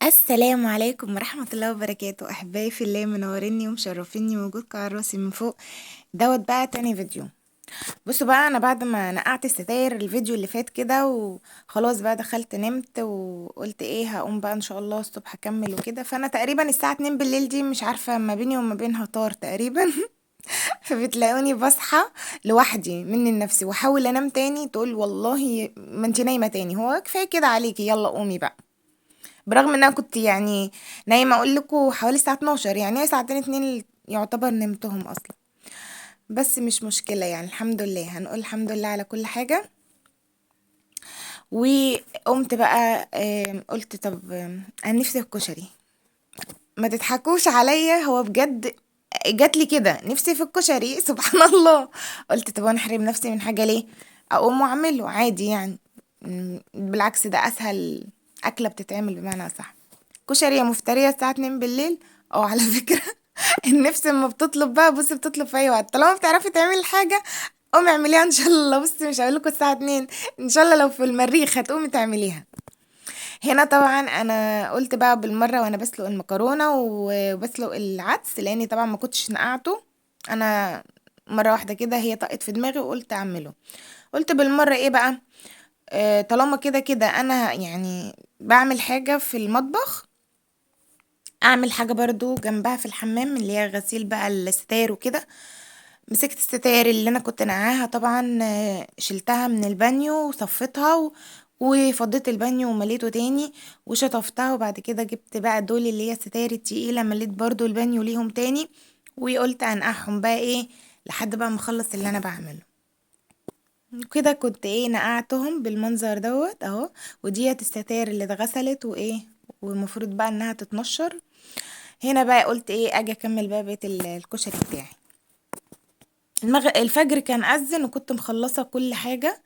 السلام عليكم ورحمة الله وبركاته، أحبائي في الله، منوريني ومشرفيني وجودكم على راسي من فوق. دوت بقى تاني فيديو. بصوا بقى، أنا بعد ما نقعت الستاير الفيديو اللي فات كده وخلاص بقى دخلت نمت وقلت ايه، هقوم بقى ان شاء الله الصبح اكمل وكده. فانا تقريبا الساعة 2 بالليل دي مش عارفة ما بيني وما بينها طار تقريبا. فبتلاقوني بصحى لوحدي مني لنفسي واحاول انام تاني، تقول والله ما انتي نايمة تاني، هو كفاية كده عليكي، يلا قومي بقى. برغم ان انا كنت يعني نايمه اقول لكم حوالي الساعه 12، يعني هي ساعتين اتنين اللي يعتبر نمتهم اصلا. بس مش مشكله، يعني الحمد لله، هنقول الحمد لله على كل حاجه. وقمت بقى قلت طب انا نفسي في الكشري. ما تضحكوش عليا، هو بجد جات لي كده نفسي في الكشري. سبحان الله. قلت طب انا احرم نفسي من حاجه ليه؟ اقوم واعمله عادي يعني. بالعكس، ده اسهل اكله بتتعمل بمعنى صح. كشري يا مفتريه الساعه 2 بالليل. اه على فكره. النفس اما بتطلب بقى، بصي بتطلب في اي وقت طالما بتعرفي تعملي الحاجه. قومي اعمليها ان شاء الله. بصي مش هقول لكم الساعه 2، ان شاء الله لو في المريخ هتقومي تعمليها. هنا طبعا انا قلت بقى بالمره وانا بسلق المكرونه وبسلق العدس، لاني طبعا ما كنتش نقعته. انا مره واحده كده هي طقت في دماغي وقلت اعمله. قلت بالمره ايه بقى، طالما كده كده انا يعني بعمل حاجه في المطبخ، اعمل حاجه برضو جنبها في الحمام، اللي هي غسيل بقى الستاير وكده. مسكت الستاير اللي انا كنت نقعاها طبعا، شلتها من البانيو وصفيتها وفضيت البانيو ومليته تاني وشطفتها. وبعد كده جبت بقى دول اللي هي الستاير التقيلة، مليت برضو البانيو ليهم تاني. وقلت انقعهم بقى ايه لحد بقى ما اخلص اللي انا بعمله. وكده كنت ايه نقعتهم بالمنظر دوت اهو. وديت الستاير اللي اتغسلت وايه، والمفروض بقى انها تتنشر. هنا بقى قلت ايه اجي اكمل بقى بقية الكشري بتاعي. الفجر كان أذن وكنت مخلصة كل حاجة.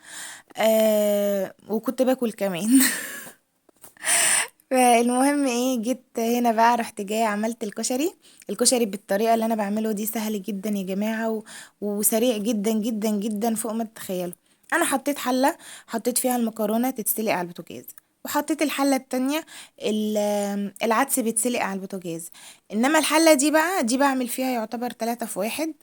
وكنت باكل كمان. فالمهم ايه، جيت هنا بقى رحت جاية عملت الكشري. الكشري بالطريقة اللي انا بعمله دي سهل جدا يا جماعة، وسريع جدا جدا جدا فوق ما تتخيلوا. انا حطيت حلة، حطيت فيها المكرونة تتسلق على البوتاجاز، وحطيت الحلة التانية العدس بيتسلق على البوتاجاز. انما الحلة دي بقى دي بعمل فيها يعتبر 3 في 1.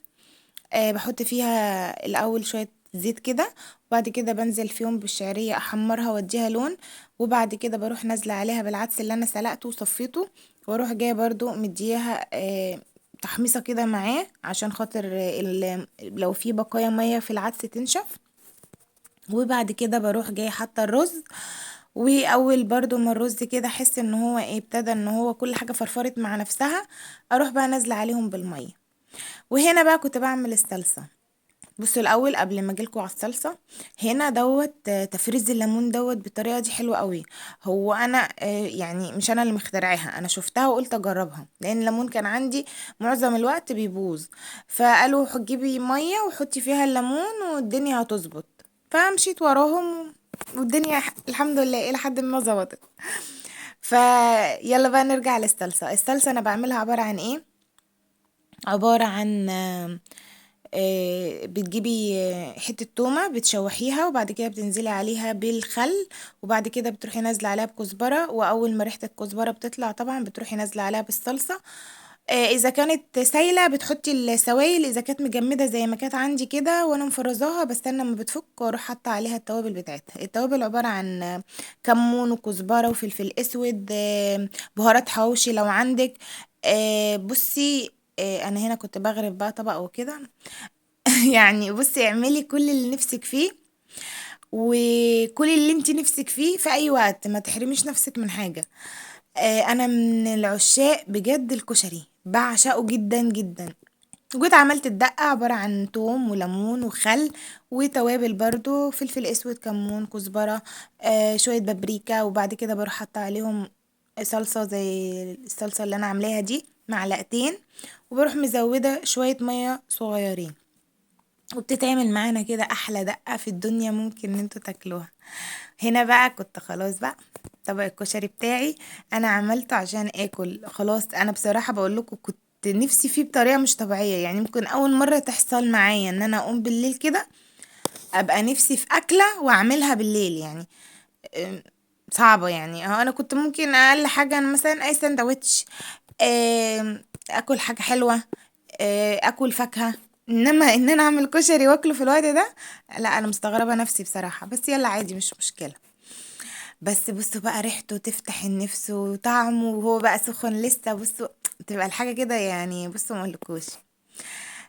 بحط فيها الاول شويه زيت كده، وبعد كده بنزل فيهم بالشعريه احمرها واديها لون. وبعد كده بروح نازله عليها بالعدس اللي انا سلقته وصفيته، واروح جايه برضو مديها تحميصه كده معاه عشان خاطر لو في بقايا ميه في العدس تنشف. وبعد كده بروح جايه حاطه الرز. واول برضو ما الرز كده احس ان هو ايه ابتدى ان هو كل حاجه فرفرت مع نفسها، اروح بقى نازله عليهم بالميه. وهنا بقى كنت بعمل الصلصه. بصوا الاول قبل ما اجيلكوا على الصلصه، هنا دوت تفريز الليمون دوت بالطريقه دي حلوه قوي. هو انا يعني مش انا اللي مخترعاها، انا شفتها وقلت اجربها، لان الليمون كان عندي معظم الوقت بيبوظ. فقالوا جيبي ميه وحطي فيها الليمون والدنيا هتظبط. فمشيت وراهم والدنيا الحمد لله الى حد ما ظبطت. فيلا بقى نرجع للصلصه. الصلصه انا بعملها عباره عن ايه؟ عباره عن بتجيبي حتة تومة بتشوحيها، وبعد كده بتنزلي عليها بالخل. وبعد كده بتروحي نازلة عليها بكزبرة، وأول ما ريحة الكزبرة بتطلع طبعا بتروحي نازلة عليها بالصلصة. إذا كانت سايلة بتحطي السوائل، إذا كانت مجمدة زي ما كانت عندي كده وأنا مفرزاها بستنى لما بتفك وأروح حاطة عليها التوابل بتاعتها. التوابل عبارة عن كمون وكزبرة وفلفل أسود، بهارات حواوشي لو عندك. بصي، انا هنا كنت بغرب بقى طبق وكده. يعني بصي اعملي كل اللي نفسك فيه، وكل اللي انت نفسك فيه في اي وقت، ما تحرميش نفسك من حاجة. انا من العشاق بجد الكشري، بعشقه جدا جدا. وجيت عملت الدقة عبارة عن توم وليمون وخل وتوابل برضو، فلفل اسود كمون كزبرة، شوية بابريكا. وبعد كده بروح حاطة عليهم صلصة زي الصلصة اللي انا عاملاها دي معلقتين، وبروح مزودة شوية مية صغيرين. وبتتعمل معانا كده احلى دقة في الدنيا ممكن ان انتوا تاكلوها. هنا بقى كنت خلاص بقى طبق الكشري بتاعي انا عملته عشان اكل خلاص. انا بصراحة بقول لكم كنت نفسي فيه بطريقة مش طبيعية، يعني ممكن اول مرة تحصل معايا ان انا اقوم بالليل كده ابقى نفسي في اكلة واعملها بالليل يعني. صعبة يعني. انا كنت ممكن اقل حاجة أنا مثلا اي سندوتش، اكل حاجة حلوة، اكل فاكهة. انما ان انا اعمل كشري واكله في الوقت ده، لا انا مستغربة نفسي بصراحة، بس يلا عادي مش مشكلة. بس بصوا بقى ريحته تفتح النفس، وطعمه وهو بقى سخن لسه، بصوا تبقى الحاجة كده يعني، بصوا مقولكوش.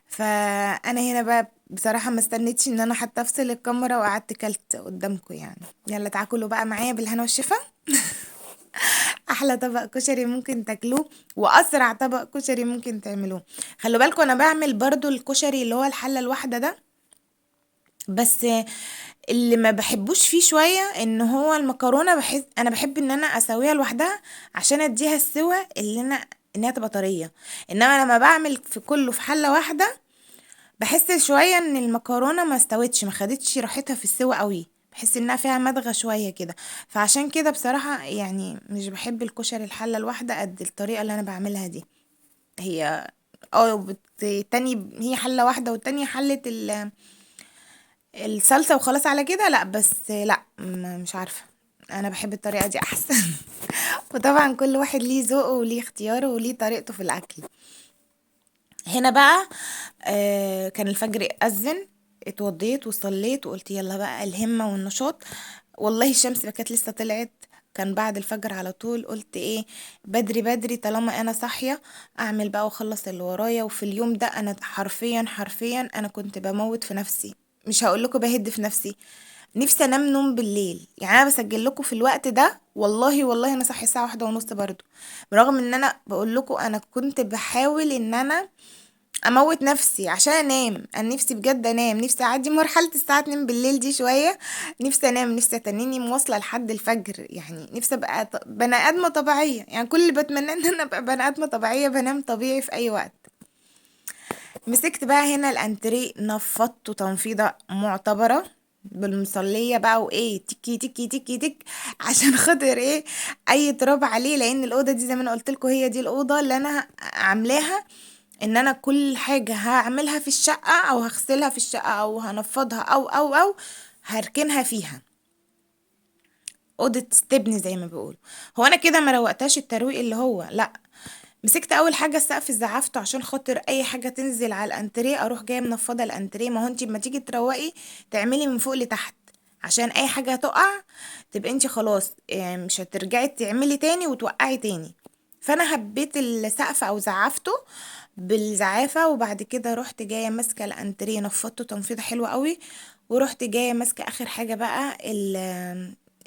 فانا هنا بقى بصراحة ما استنيتش ان انا حتى افصل الكاميرا، وقعدت كلت قدامكم يعني. يلا تاكلوا بقى معايا بالهنا والشفا. احلى طبق كشري ممكن تاكلوه، واسرع طبق كشري ممكن تعملوه. خلوا بالكم انا بعمل برضو الكشري اللي هو الحلة الواحدة ده، بس اللي ما بحبوش فيه شوية ان هو المكرونة، بحس انا بحب ان انا اسويها لوحدها عشان اديها السوى اللي انا انها تبقى طرية. انما لما بعمل في كله في حلة واحدة، بحس شوية ان المكرونة ما استوتش، ما خدتش راحتها في السوا قوي، بحس انها فيها مدغة شوية كده. فعشان كده بصراحة يعني مش بحب الكشري الحلة الواحدة قد الطريقة اللي انا بعملها دي. هي التاني هي حلة واحدة، والتانية حلة الصلصة وخلاص على كده. لا بس لا مش عارفة، انا بحب الطريقة دي احسن. وطبعا كل واحد ليه ذوقه وليه اختياره وليه طريقته في الاكل. هنا بقى كان الفجر أذن، اتوضيت وصليت وقلت يلا بقى الهمة والنشاط. والله الشمس ما كانت لسه طلعت، كان بعد الفجر على طول. قلت ايه، بدري بدري طالما انا صاحية، اعمل بقى واخلص اللي ورايا. وفي اليوم ده انا حرفيا حرفيا انا كنت بموت في نفسي، مش هقول لكم بهد في نفسي، نفسي انام نوم بالليل. يعني انا بسجل لكم في الوقت ده، والله والله انا صاحيه الساعه 1:30 برضو، برغم ان انا بقول لكم انا كنت بحاول ان انا اموت نفسي عشان انام. انا نفسي بجد انام، نفسي اعدي مرحله الساعه 2 بالليل دي شويه. نفسي انام، نفسي اتنيني مواصله لحد الفجر، يعني نفسي ابقى بني ادمه طبيعيه. يعني كل اللي بتمناه ان انا ابقى بني ادمه طبيعيه، بنام طبيعي في اي وقت. مسكت بقى هنا الانتريه، نفضته تنفيضه معتبره بالمصليه بقى، وايه تكي تكي تكي تك، عشان خاطر ايه، اي تراب عليه. لان الاوضه دي زي ما انا قلت لكم، هي دي الاوضه اللي انا عاملاها ان انا كل حاجة هعملها في الشقة او هغسلها في الشقة او هنفضها او هركنها فيها. اوضة استبن زي ما بيقولوا. هو انا كده ما روقتهاش الترويق اللي هو لا، مسكت اول حاجة السقف زعفته عشان خاطر اي حاجة تنزل على الانتريه اروح جاية منفضة الانتريه. ما هو انتي لما تيجي تروقي تعملي من فوق لتحت، عشان اي حاجة تقع تبقى انتي خلاص يعني مش هترجعي تعملي تاني وتوقعي تاني. فانا هبيت السقف او زعفته بالزعافة، وبعد كده رحت جاية ماسكة الانتريه نفضته تنفيضة حلوة قوي. ورحت جاية ماسكة اخر حاجة بقى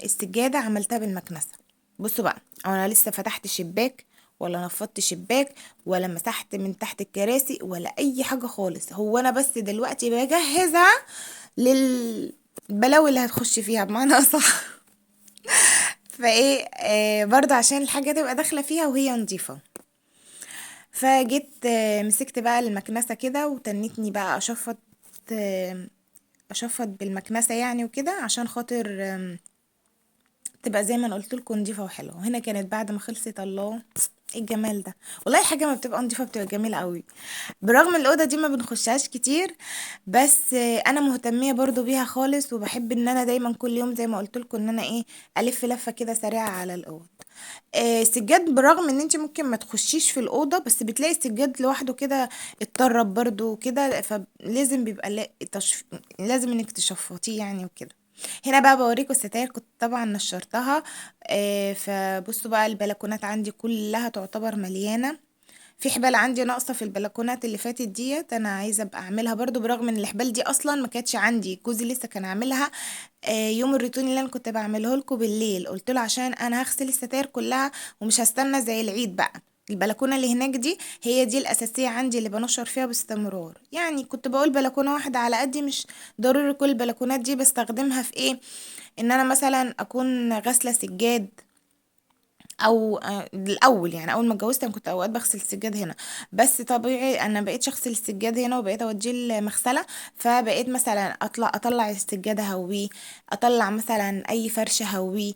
السجادة، عملتها بالمكنسة. بصوا بقى، انا لسه فتحت شباك ولا نفضت شباك ولا مسحت من تحت الكراسي ولا اي حاجة خالص. هو انا بس دلوقتي بجهزها للبلاوي اللي هتخش فيها بمعنى اصح. فايه برضه عشان الحاجة تبقى داخلة فيها وهي نظيفة. فجيت مسكت بقى المكنسة كده وتنتني بقى آه، اشفط بالمكنسة يعني وكده، عشان خاطر تبقى زي ما انا قلت لكم نضيفة وحلوة. وهنا كانت بعد ما خلصت، الله ايه الجمال ده. والله حاجة ما بتبقى نضيفة بتبقى جميلة قوي. برغم الأوضة دي ما بنخشهاش كتير، بس انا مهتمية برضو بيها خالص، وبحب ان انا دايما كل يوم زي ما قلت لكم ان انا ايه الف لفة كده سريعة على الأوض. السجاد برغم ان انت ممكن ما تخشيش في الأوضة، بس بتلاقي السجاد لوحده كده اتطرب برضو كده، فلازم بيبقى لازم انك تشفطيه يعني وكده. هنا بقى بوريكم الستاير، كنت طبعا نشرتها. فبصوا بقى البلكونات عندي كلها تعتبر مليانة. في حبال عندي ناقصة في البلكونات اللي فاتت ديت، انا عايزة ابقى اعملها برضو، برغم ان الحبال دي اصلا ما كانتش عندي، جوزي لسه كان عاملها. يوم الروتين اللي انا كنت بعمله لكم بالليل، قلت له عشان انا هغسل الستاير كلها ومش هستنى زي العيد بقى. البلكونه اللي هناك دي هي دي الاساسيه عندي اللي بنشر فيها باستمرار. يعني كنت بقول بلكونه واحده على قدي، مش ضروري كل البلكونات دي بستخدمها في ايه، ان انا مثلا اكون غاسله سجاد. او الاول يعني اول ما اتجوزت انا كنت اوقات بغسل السجاد هنا، بس طبيعي انا بقيت اغسل السجاد هنا وبقيت اوديه المغسله. فبقيت مثلا اطلع السجاد اهويه، اطلع مثلا اي فرش اهويه.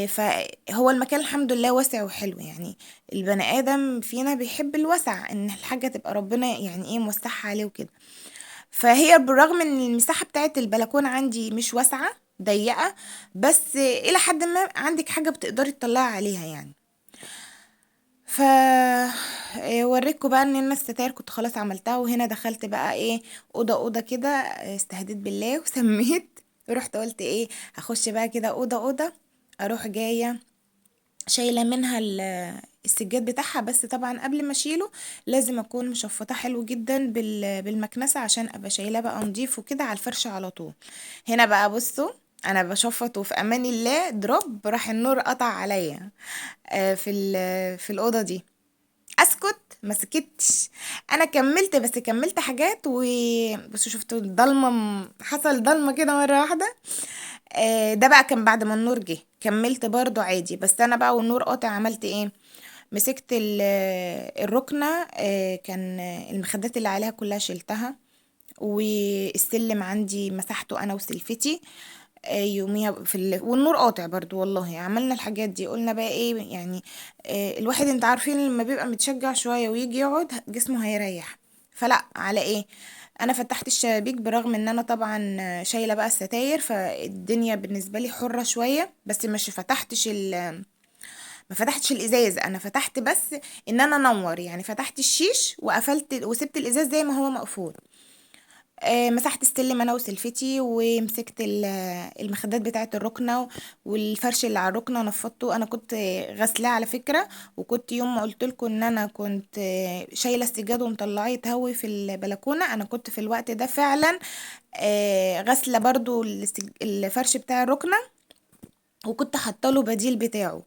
فهو المكان الحمد لله واسع وحلو يعني. البني ادم فينا بيحب الوسع، ان الحاجه تبقى ربنا يعني ايه موسعها عليه وكده. فهي بالرغم ان المساحه بتاعت البلكونه عندي مش واسعه، ضيقة، بس الى حد ما عندك حاجة بتقدري تطلعي عليها يعني. ف وريتكم بقى ان انا الستاير كنت خلاص عملتها، وهنا دخلت بقى ايه، اوضه اوضه كده، استهديت بالله وسميت. رحت قلت ايه، هخش بقى كده اوضه اوضه، اروح جايه شايله منها السجاد بتاعها. بس طبعا قبل ما اشيله لازم اكون مشفطاه حلو جدا بالمكنسه، عشان ابقى شايلاه بقى نضيف وكده على الفرشه على طول. هنا بقى بصوا، انا بشفط وفي امان الله دروب راح النور قطع عليا في الاوضه دي. اسكت ما سكتش، انا كملت، بس كملت حاجات بس شفتوا الضلمه، حصل ضلمه كده مره واحده. ده بقى كان بعد ما النور جه، كملت برضو عادي. بس انا بقى والنور قاطع عملت ايه، مسكت الركنه، كان المخدات اللي عليها كلها شلتها، والسلم عندي مسحته انا وسلفتي. يوميها والنور قاطع برضو، والله عملنا الحاجات دي. قلنا بقى ايه يعني، الواحد انت عارفين لما بيبقى متشجع شوية ويجي يقعد جسمه هيريح، فلا على ايه. انا فتحت الشبابيك برغم ان انا طبعا شايله بقى الستاير، فالدنيا بالنسبه لي حره شويه، بس مش فتحتش ما فتحتش الازاز، انا فتحت بس ان انا انور يعني، فتحت الشيش وقفلت وسبت الازاز زي ما هو مقفول. مسحت السلم انا وسلفتي، ومسكت المخدات بتاعه الركنه والفرش اللي على الركنه نفضته. انا كنت غسلاه على فكره، وكنت يوم ما قلت لكم ان انا كنت شايله السجاد ومطلعاه يتهوي في البلكونه، انا كنت في الوقت ده فعلا غسله برضو الفرش بتاع الركنه، وكنت حاطه له بديل بتاعه.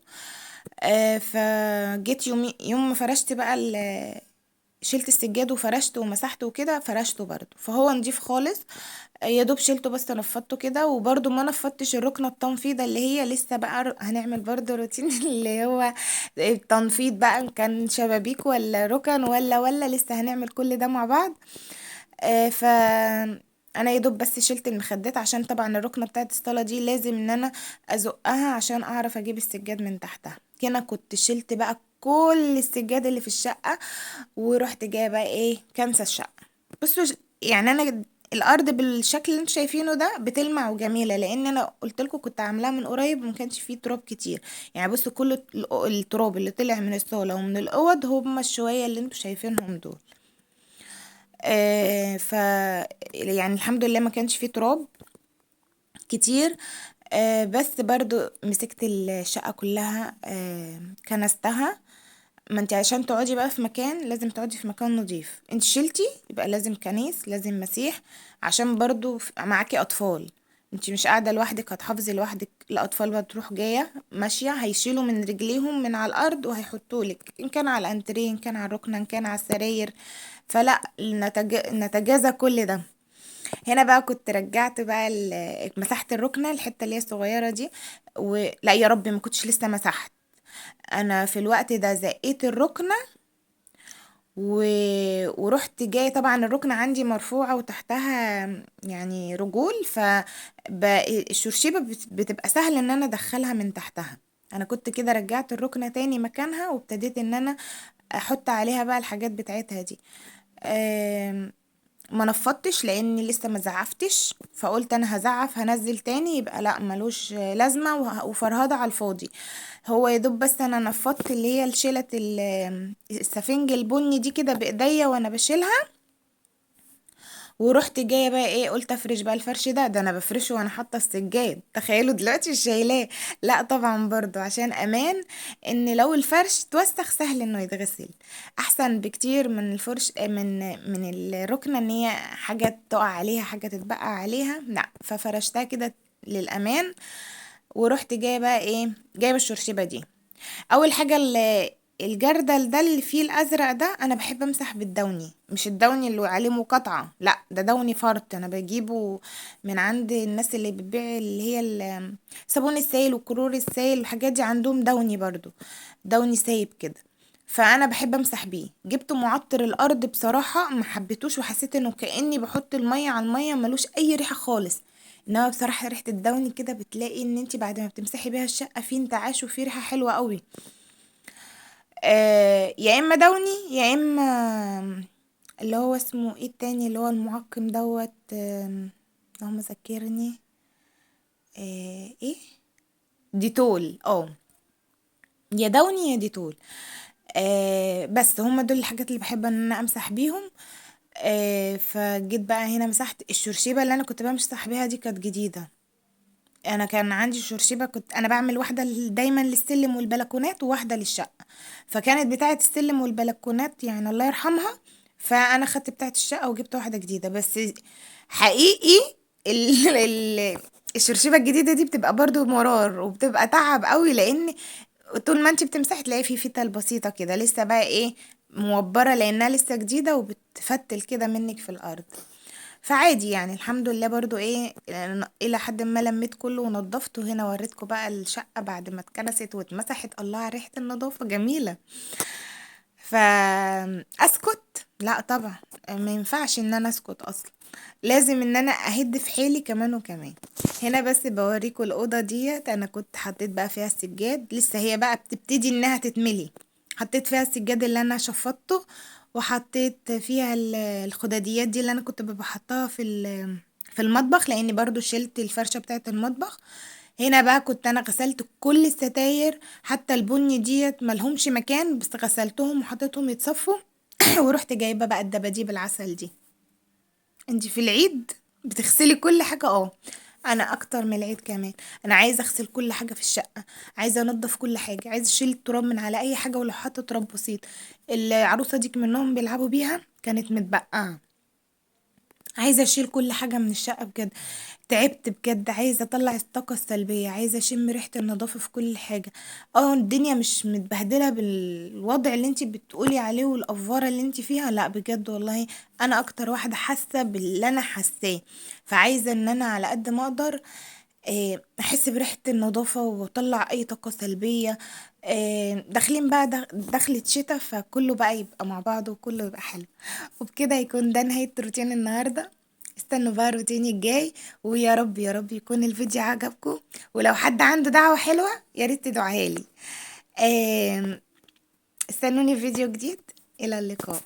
فجيت يوم ما فرشت بقى شلت السجاد وفرشته ومسحته وكده، فرشته برضو فهو نضيف خالص. يا دوب شلته بس نفضته كده، وبرضو ما نفضتش الركنة التنفيضة اللي هي لسه بقى هنعمل برضو روتين اللي هو التنفيض بقى، إن كان شبابيك ولا ركن ولا لسه هنعمل كل ده مع بعض. ف انا يا دوب بس شلت المخدات، عشان طبعا الركنه بتاعت الصاله دي لازم ان انا ازقها عشان اعرف اجيب السجاد من تحتها. كده كنت شلت بقى كل السجاد اللي في الشقه، ورحت جايه بقى ايه كنسه الشقه. بصوا يعني انا الارض بالشكل اللي انتوا شايفينه ده بتلمع وجميله، لان انا قلت لكم كنت عاملاها من قريب وما كانش فيه تراب كتير. يعني بصوا كل التراب اللي طلع من الصاله ومن الاوض هم الشويه اللي انتوا شايفينهم دول. ف يعني الحمد لله ما كانش فيه تراب كتير. بس برضو مسكت الشقة كلها، كنستها. ما انت عشان تقعدي بقى في مكان لازم تقعدي في مكان نظيف، انت شلتي يبقى لازم كنيس، لازم مسيح، عشان برضو معاكي اطفال. انت مش قاعدة لوحدك هتحافظي لوحدك، الاطفال بقى تروح جاية ماشية هيشيلوا من رجليهم من على الارض وهيحطولك، ان كان على الانتريه ان كان على الركنة ان كان على السراير. فلا نتجازى كل ده. هنا بقى كنت رجعت بقى مسحت الركنة الحتة اللي هي الصغيرة دي، لا يا ربي ما كنتش لسه مسحت. انا في الوقت ده زقيت الركنة و... ورحت جاي، طبعا الركنة عندي مرفوعة وتحتها يعني رجول، الشرشيبة بتبقى سهل ان انا ادخلها من تحتها. انا كنت كده رجعت الركنة تاني مكانها، وابتديت ان انا احط عليها بقى الحاجات بتاعتها دي. ما نفضتش لاني لسه ما زعفتش، فقلت انا هزعف هنزل تاني يبقى لا ملوش لازمه وفرهده على الفاضي. هو يا دوب بس انا نفضت اللي هي الشيلة السفنج البني دي كده بايديا وانا بشيلها، ورحت جايه بقى ايه، قلت افرش بقى الفرش ده انا بفرشه وانا حاطه السجاد، تخيلوا دلوقتي مش شايلاه. لا طبعا برضو عشان امان، ان لو الفرش توسخ سهل انه يتغسل، احسن بكتير من الفرش من الركنه ان هي حاجه تقع عليها حاجه تتبقى عليها، لا ففرشتها كده للامان. ورحت جايه بقى ايه، جايبه الشرشبه دي. اول حاجه الجردل ده اللي فيه الازرق ده، انا بحب امسح بالدوني، مش الدوني اللي عليه مقاطعه، لا ده دوني فرط، انا بجيبه من عند الناس اللي بتبيع اللي هي صابون السائل وكرور السائل والحاجات دي، عندهم دوني برضو، دوني سايب كده. فانا بحب امسح بيه، جبت معطر الارض بصراحه ما حبيتوش، وحسيت انه كاني بحط الميه على الميه، ملوش اي ريحه خالص. انما بصراحه ريحه الدوني كده بتلاقي ان انت بعد ما بتمسحي بيها الشقه في انتعاش وفي ريحه حلوه قوي. يا اما دوني، يا اما اللي هو اسمه ايه التاني اللي هو المعقم دوت، اللهم ذكرني. ايه، ديتول، يا دوني يا ديتول. بس هما دول الحاجات اللي بحب ان انا امسح بيهم. فجيت بقى هنا مسحت الشرشيبه اللي انا كنت بمسح بيها دي، كانت جديده. انا كان عندي شرشيبه، كنت انا بعمل واحده دايما للسلم والبلكونات وواحده للشقه. فكانت بتاعه السلم والبلكونات يعني الله يرحمها، فانا خدت بتاعه الشقه وجبت واحده جديده. بس حقيقي الشرشيبه الجديده دي بتبقى برضو مرار وبتبقى تعب قوي، لان طول ما انت بتمسحي تلاقي في فتل بسيطه كده لسه بقى ايه، موبره لانها لسه جديده وبتفتل كده منك في الارض. فعادي يعني الحمد لله برضو ايه، الى حد ما لميت كله ونضفته. هنا وريتكم بقى الشقة بعد ما اتكنست واتمسحت، الله على ريحة النظافة جميلة. فاسكت؟ لا طبعا، ما ينفعش ان انا اسكت اصلا، لازم ان انا اهد في حيلي كمان وكمان. هنا بس بوريكم الاوضه ديت، انا كنت حطيت بقى فيها السجاد، لسه هي بقى بتبتدي انها تتملي. حطيت فيها السجاد اللي انا شفطته، وحطيت فيها الخداديات دي اللي انا كنت بحطها في المطبخ، لاني برضو شلت الفرشه بتاعه المطبخ. هنا بقى كنت انا غسلت كل الستاير، حتى البني ديت ملهمش مكان، بس غسلتهم وحطيتهم يتصفوا. ورحت جايبه بقى الدباديب العسل دي. انتي في العيد بتغسلي كل حاجه؟ انا اكتر من العيد كمان. انا عايزه اغسل كل حاجه في الشقه، عايزه انضف كل حاجه، عايزه اشيل التراب من على اي حاجه ولو حتى تراب بسيط. العروسه دي منهم بيلعبوا بيها كانت متبقعه. عايزه اشيل كل حاجه من الشقه بجد، تعبت بجد، عايزه اطلع الطاقه السلبيه، عايزه اشم ريحه النظافه في كل حاجه. الدنيا مش متبهدله بالوضع اللي انتي بتقولي عليه والافواره اللي انتي فيها، لا بجد والله. انا اكتر واحده حاسه باللي انا حاساه، فعايزه ان انا على قد ما اقدر احس بريحه النظافه واطلع اي طاقه سلبيه. داخلين بقى دخلة شتاء، فكله بقى يبقى مع بعضه وكله يبقى حلو. وبكده يكون ده نهاية روتين النهاردة. استنوا بقى الروتين الجاي، ويا رب يا رب يكون الفيديو عجبكم. ولو حد عنده دعوة حلوة يا ريت تدعوها لي. آم، استنوني في فيديو جديد. إلى اللقاء.